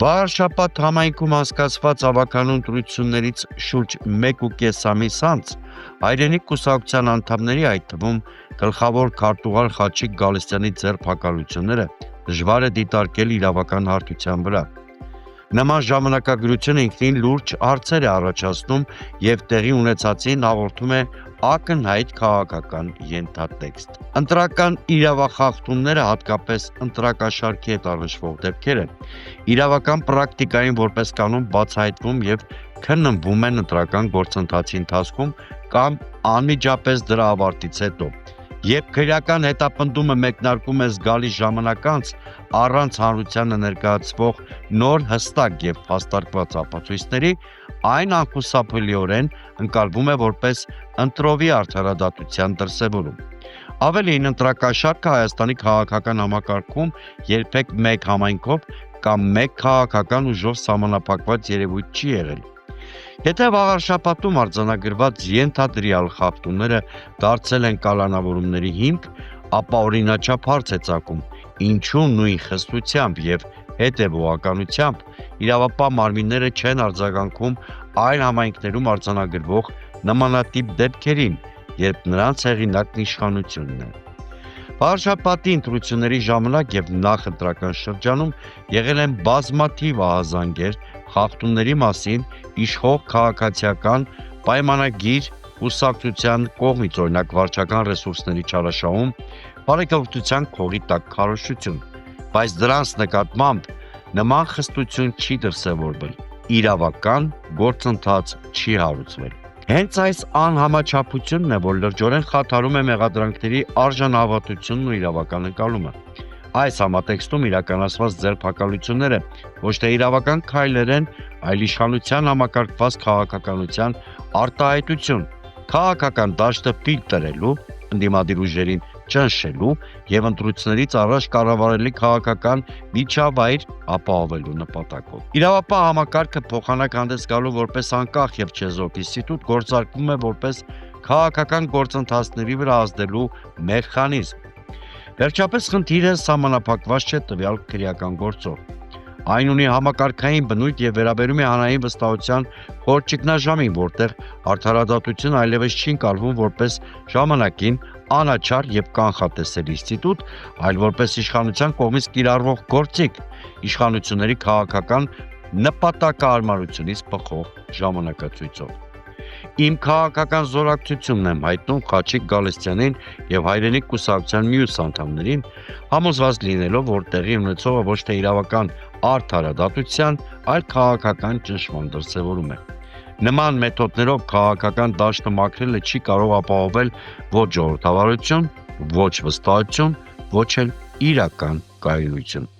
Վարշապատ համայնքում անցկացված ավականուն ընտրություններից շուրջ 1.5 ամիս անց հայրենիք կուսակցության անդամների, այդ թվում գլխավոր քարտուղար Խաչիկ Գալստյանի ձերբակալությունները դժվար է դիտարկել իրավական հարթության վրա։ Նման ժամանակագրությունը ինքնին լուրջ հարցեր է առաջացնում և տեղի ունեցածին հաղորդում է ակնհայտ քաղաքական ենթատեքստ։ Ընտրական իրավախախտումները, հատկապես ընտրակաշառքի հետ առնչվող դեպքերը, իրավական պրակտիկային որպես կանոն բացահայտվում և քննվում են ընտրական գործընթացի ընթացքում կամ անմիջապես դրա ավարտից հետո։ Երբ քրեական հետապնդումը մեկնարկում է զգալի ժամանակ անց, առանց հանրությանը ներկայացվող նոր հստակ և փաստարկված ապացույցների, այն անխուսափելիորեն ընկալվում է որպես ընտրովի արդարադատության դրսևորում։ Ավելին, ընտրակաշառքը Հայաստանի քաղաքական համակարգում երբեք մեկ համայնքով կամ մեկ քաղաքական ուժով սահմանափակված երևույթ չի եղել։ Եթե վաղ շաբաթում արձանագրված ենթադրյալ խախտումները դարձել են կալանավորումների հիմք, ապա օրինաչափ հարց է ծագում, ինչու նույն խստությամբ և հետևողականությամբ իրավապահ մարմինները չեն արձագանքում այլ համայնքներում արձանագրվող նմանատիպ դեպքերին, երբ նրանց հեղինակն իշխանությունն է։ Վարշապատի ընտրությունների ժամանակ և նախընտրական շրջանում եղել են բազմաթիվ ահազանգեր խախտումների մասին իշխող քաղաքացիական պայմանագիր կուսակցության կողմից, օրինակ վարչական ռեսուրսների չարաշահում, բարեկրթության քողի տակ քարոզչություն, բայց դրանց նկատմամբ նման խստություն չի դրսևորվել, իրավական գործընթաց չի հարուցվել։ Հենց այս անհամաչափությունն է, որ լրջորեն խաթարում է մեղադրանքների արժանահավատությունն ու իրավական ընկալումը։ Այս համատեքստում իրականացված ձերբակալությունները ոչ թե իրավական քայլեր են, այլ իշխանության համակարգված քաղաքականության արտահայտություն, քաղաքական դաշտը ֆիլտրելու, ընդդիմադիր ուժերին ճնշելու և ընտրություններից առաջ կառավարելի քաղաքական միջավայր ապահովելու նպատակով։ Իրավապահ համակարգը փոխանակ հանդես գալու որպես անկախ և չեզոք ինստիտուտ գործարկվում է որպես քաղաքական գործընթացների վրա ազդելու մեխանիզմ։ Վերջապես խնդիրը սահմանափակված չէ տվյալ քրեական գործով։ Այն ունի համակարգային բնույթ և վերաբերում է հանրային վստահության խոր ճգնաժամին, որտեղ արդարադատությունը այլևս չի ընկալվում որպես ժամանակին անաչառ և կանխատեսելի ինստիտուտ, այլ որպես իշխանության կողմից կիրառվող գործիք, իշխանությունների քաղաքական նպատակահարմարությունից բխող ժամանակացույցով։ Իմ քաղաքական զորակցությունն եմ հայտնում Խաչիկ Գալստյանին և հայրենիք կուսակցության մյուս անդամներին, համոզված լինելով, որ տեղի ունեցողը ոչ թե իրավական արդարադատության, այլ քաղաքական ճնշման դրսևորում է։ Նման մեթոդներով քաղաքական դաշտը մաքրելը չի կարող ապահովել ոչ ժողովրդավարություն, ոչ վստահություն, ոչ էլ իրական կայունություն։